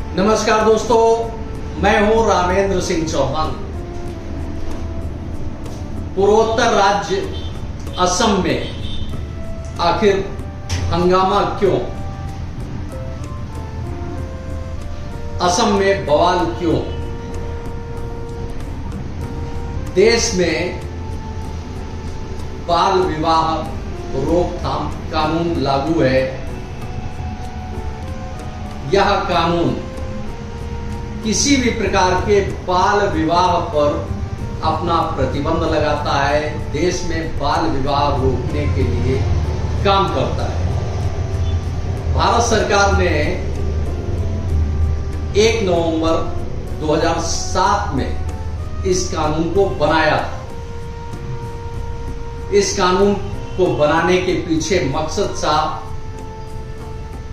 नमस्कार दोस्तों, मैं हूं रामेंद्र सिंह चौहान। पूर्वोत्तर राज्य असम में आखिर हंगामा क्यों? असम में बवाल क्यों? देश में बाल विवाह रोकथाम कानून लागू है। यह कानून किसी भी प्रकार के बाल विवाह पर अपना प्रतिबंध लगाता है, देश में बाल विवाह रोकने के लिए काम करता है। भारत सरकार ने 1 नवंबर 2007 में इस कानून को बनाया था। इस कानून को बनाने के पीछे मकसद था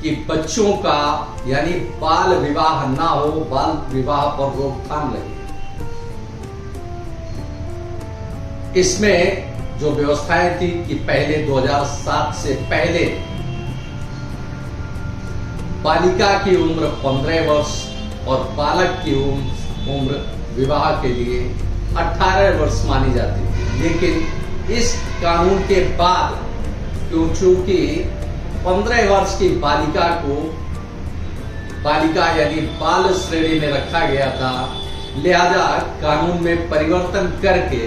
कि बच्चों का यानी बाल विवाह ना हो, बाल विवाह पर रोकथाम लगे। इसमें जो व्यवस्थाएं थी कि पहले 2007 से पहले बालिका की उम्र 15 वर्ष और बालक की उम्र विवाह के लिए 18 वर्ष मानी जाती थी। लेकिन इस कानून के बाद क्योंकि 15 वर्ष की बालिका यानी बाल श्रेणी में रखा गया था, लिहाजा कानून में परिवर्तन करके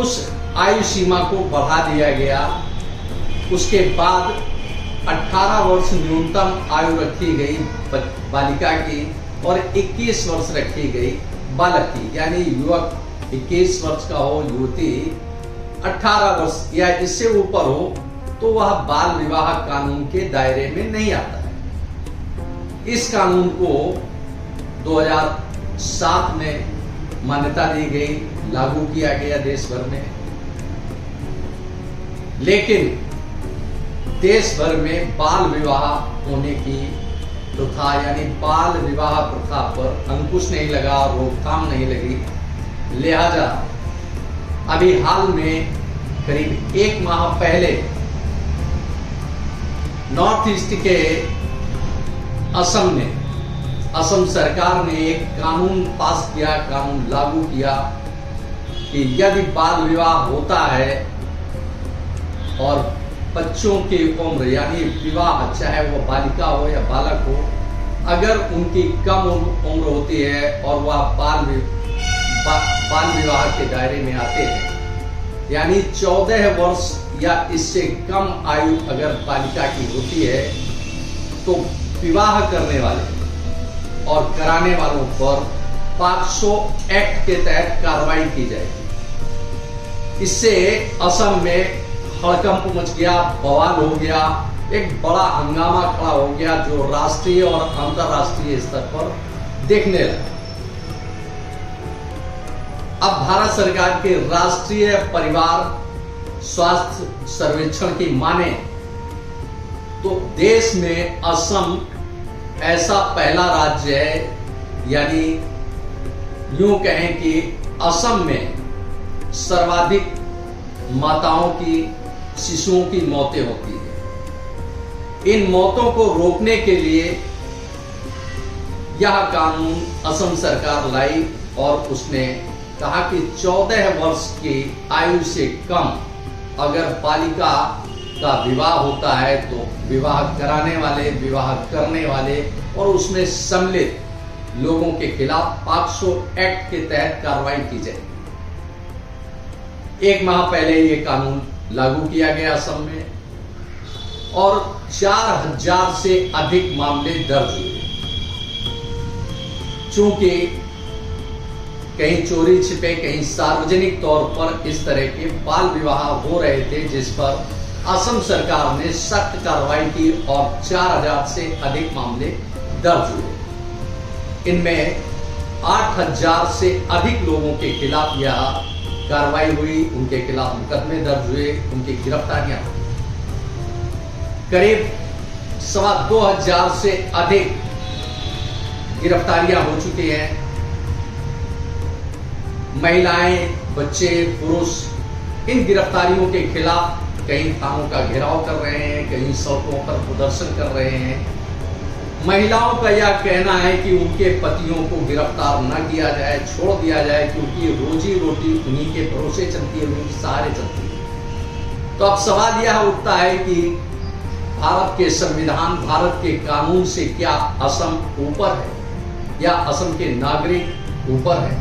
उस आयु सीमा को बढ़ा दिया गया। उसके बाद 18 वर्ष न्यूनतम आयु रखी गई बालिका की और 21 वर्ष रखी गई बालक की, यानी युवक 21 वर्ष का हो, युवती 18 वर्ष या इससे ऊपर हो तो वह बाल विवाह कानून के दायरे में नहीं आता है। इस कानून को 2007 में मान्यता दी गई, लागू किया गया देश भर में। लेकिन देश भर में बाल विवाह होने की प्रथा यानी बाल विवाह प्रथा पर अंकुश नहीं लगा, रोकथाम नहीं लगी। लिहाजा अभी हाल में करीब 1 माह पहले नॉर्थ ईस्ट के असम में असम सरकार ने एक कानून पास किया, कानून लागू किया कि यदि बाल विवाह होता है और बच्चों की उम्र यानी विवाह चाहे वो बालिका हो या बालक हो, अगर उनकी कम उम्र होती है और वह बाल विवाह के दायरे में आते हैं, यानी 14 वर्ष या इससे कम आयु अगर बालिका की होती है, तो विवाह करने वाले और कराने वालों पर पॉक्सो एक्ट के तहत कार्रवाई की जाएगी। इससे असम में हड़कंप मच गया, बवाल हो गया, एक बड़ा हंगामा खड़ा हो गया जो राष्ट्रीय और अंतर्राष्ट्रीय स्तर पर देखने लगा। अब भारत सरकार के राष्ट्रीय परिवार स्वास्थ्य सर्वेक्षण की माने तो देश में असम ऐसा पहला राज्य है, यानी यूं कहें कि असम में सर्वाधिक माताओं की, शिशुओं की मौतें होती है। इन मौतों को रोकने के लिए यह कानून असम सरकार लाई और उसने कहा कि 14 वर्ष की आयु से कम अगर बालिका का विवाह होता है तो विवाह कराने वाले, विवाह करने वाले और उसमें सम्मिलित लोगों के खिलाफ पॉक्सो एक्ट के तहत कार्रवाई की जाएगी। 1 माह पहले ये कानून लागू किया गया असम में और 4000 से अधिक मामले दर्ज हुए। चूंकि कहीं चोरी छिपे, कहीं सार्वजनिक तौर पर इस तरह के बाल विवाह हो रहे थे, जिस पर असम सरकार ने सख्त कार्रवाई की और 4000 से अधिक मामले दर्ज हुए। इनमें 8000 से अधिक लोगों के खिलाफ यह कार्रवाई हुई, उनके खिलाफ मुकदमे दर्ज हुए, उनकी गिरफ्तारियां हुई। करीब 2500 से अधिक गिरफ्तारियां हो चुकी हैं। महिलाएं, बच्चे, पुरुष इन गिरफ्तारियों के खिलाफ कई थानों का घेराव कर रहे हैं, कहीं सड़कों पर प्रदर्शन कर रहे हैं। महिलाओं का यह कहना है कि उनके पतियों को गिरफ्तार न किया जाए, छोड़ दिया जाए, क्योंकि रोजी रोटी उन्हीं के भरोसे चलती है, उन्हीं के सहारे चलती है। तो अब सवाल यह उठता है कि भारत के संविधान, भारत के कानून से क्या असम ऊपर है या असम के नागरिक ऊपर है?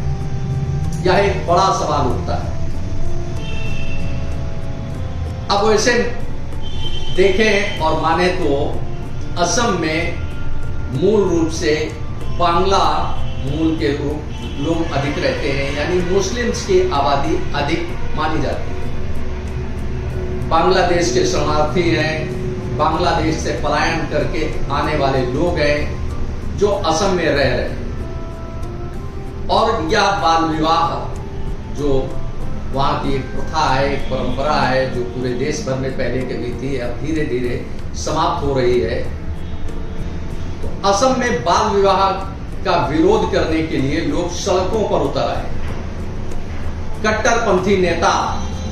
यह एक बड़ा सवाल उठता है। अब वैसे देखें और माने तो असम में मूल रूप से बांग्ला मूल के लोग अधिक रहते हैं, यानी मुस्लिम्स की आबादी अधिक मानी जाती है। बांग्लादेश के शरणार्थी हैं, बांग्लादेश से पलायन करके आने वाले लोग हैं जो असम में रह रहे हैं। और यह बाल विवाह जो वहां की एक प्रथा है, एक परंपरा है, जो पूरे देश भर में पहले कभी थी, अब धीरे धीरे समाप्त हो रही है। तो असम में बाल विवाह का विरोध करने के लिए लोग सड़कों पर उतर आए। कट्टरपंथी नेता,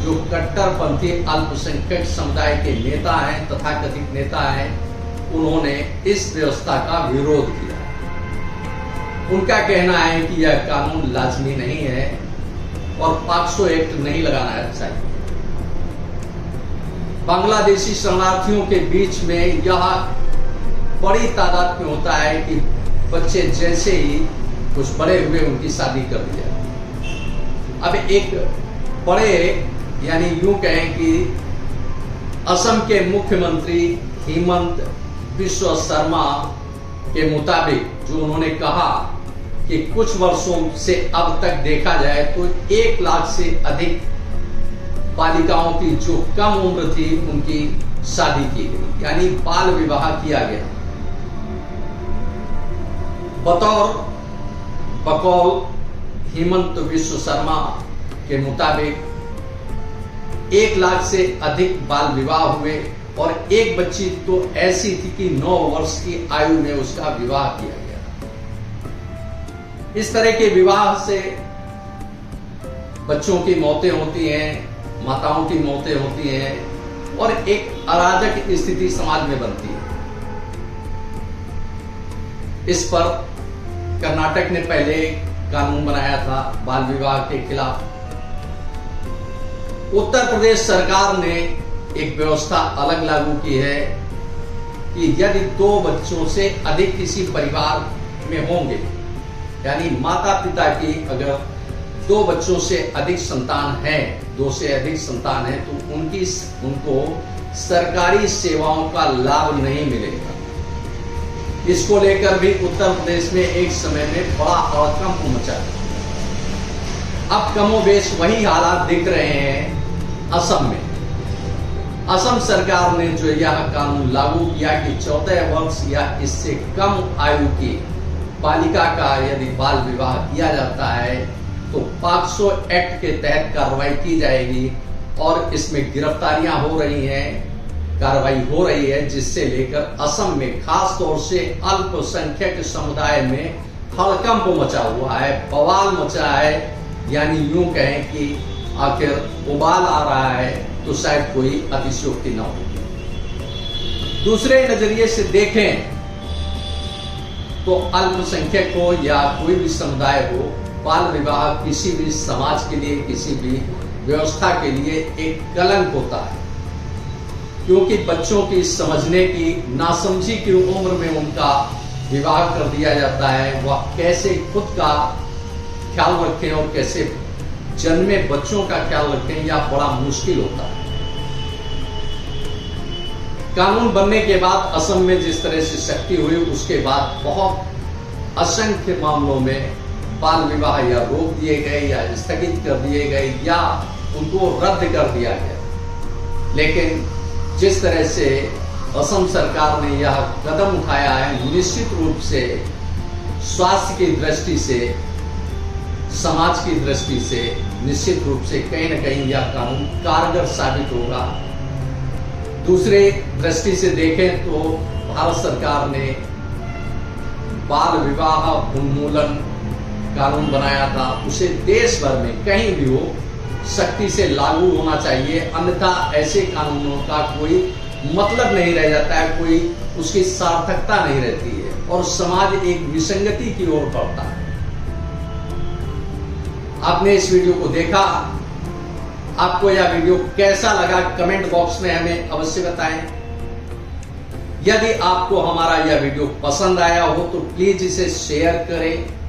जो कट्टरपंथी अल्पसंख्यक समुदाय के नेता हैं, तथाकथित नेता हैं, उन्होंने इस व्यवस्था का विरोध किया। उनका कहना है कि यह कानून लाजमी नहीं है और पॉक्सो एक्ट नहीं लगाना चाहिए। बांग्लादेशी शरणार्थियों के बीच में यह बड़ी तादाद में होता है कि बच्चे जैसे ही कुछ बड़े हुए उनकी शादी कर दी जाती। अब एक बड़े, यानी यूं कहें कि असम के मुख्यमंत्री हिमंत बिस्वा शर्मा के मुताबिक, जो उन्होंने कहा कि कुछ वर्षों से अब तक देखा जाए तो 1 लाख से अधिक बालिकाओं की जो कम उम्र थी उनकी शादी की गई, यानी बाल विवाह किया गया। बकौल हिमंत बिस्वा शर्मा के मुताबिक 1 लाख से अधिक बाल विवाह हुए और एक बच्ची तो ऐसी थी कि 9 वर्ष की आयु में उसका विवाह किया गया। इस तरह के विवाह से बच्चों की मौतें होती हैं, माताओं की मौतें होती हैं और एक अराजक स्थिति समाज में बनती है। इस पर कर्नाटक ने पहले कानून बनाया था बाल विवाह के खिलाफ। उत्तर प्रदेश सरकार ने एक व्यवस्था अलग लागू की है कि यदि 2 बच्चों से अधिक किसी परिवार में होंगे, यानी माता पिता की अगर 2 बच्चों से अधिक संतान है, 2 से अधिक संतान है, तो उनको सरकारी सेवाओं का लाभ नहीं मिलेगा। इसको लेकर भी उत्तर प्रदेश में एक समय में बड़ा हड़कंप मचा। अब कमोबेश वही हालात दिख रहे हैं असम में। असम सरकार ने जो यह कानून लागू किया कि 14 वर्ष या इससे कम आयु की बालिका का यदि बाल विवाह किया जाता है तो पॉक्सो एक्ट के तहत कार्रवाई की जाएगी और इसमें गिरफ्तारियां हो रही हैं, कार्रवाई हो रही है, जिससे लेकर असम में खास तौर से अल्पसंख्यक समुदाय में हड़कंप मचा हुआ है, बवाल मचा है। यानी यूं कहें कि आखिर उबाल आ रहा है तो शायद कोई अतिशयोक्ति न हो। दूसरे नजरिए से देखें तो अल्पसंख्यक हो या कोई भी समुदाय हो, बाल विवाह किसी भी समाज के लिए, किसी भी व्यवस्था के लिए एक कलंक होता है, क्योंकि बच्चों की समझने की, नासमझी की उम्र में उनका विवाह कर दिया जाता है। वह कैसे खुद का ख्याल रखें और कैसे जन्मे बच्चों का ख्याल रखें, यह बड़ा मुश्किल होता है। कानून बनने के बाद असम में जिस तरह से सख्ती हुई, उसके बाद बहुत असंख्य मामलों में बाल विवाह या रोक दिए गए या स्थगित कर दिए गए या उनको रद्द कर दिया गया। लेकिन जिस तरह से असम सरकार ने यह कदम उठाया है, निश्चित रूप से स्वास्थ्य की दृष्टि से, समाज की दृष्टि से निश्चित रूप से कहीं न कहीं यह कानून कारगर साबित होगा। दूसरे दृष्टि से देखें तो भारत सरकार ने बाल विवाह उन्मूलन कानून बनाया था, उसे देश भर में कहीं भी हो सख्ती से लागू होना चाहिए, अन्यथा ऐसे कानूनों का कोई मतलब नहीं रह जाता है, कोई उसकी सार्थकता नहीं रहती है। और समाज एक विसंगति की ओर बढ़ता है। आपने इस वीडियो को देखा, आपको यह वीडियो कैसा लगा कमेंट बॉक्स में हमें अवश्य बताएं। यदि आपको हमारा यह वीडियो पसंद आया हो तो प्लीज इसे शेयर करें।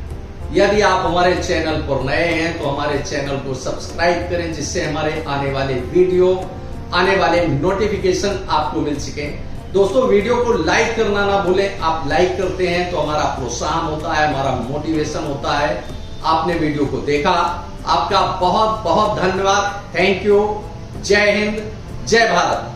यदि आप हमारे चैनल पर नए हैं तो हमारे चैनल को सब्सक्राइब करें, जिससे हमारे आने वाले वीडियो, आने वाले नोटिफिकेशन आपको मिल सके। दोस्तों, वीडियो को लाइक करना ना भूलें। आप लाइक करते हैं तो हमारा प्रोत्साहन होता है, हमारा मोटिवेशन होता है। आपने वीडियो को देखा, आपका बहुत बहुत धन्यवाद। Thank you. जय हिंद, जय भारत।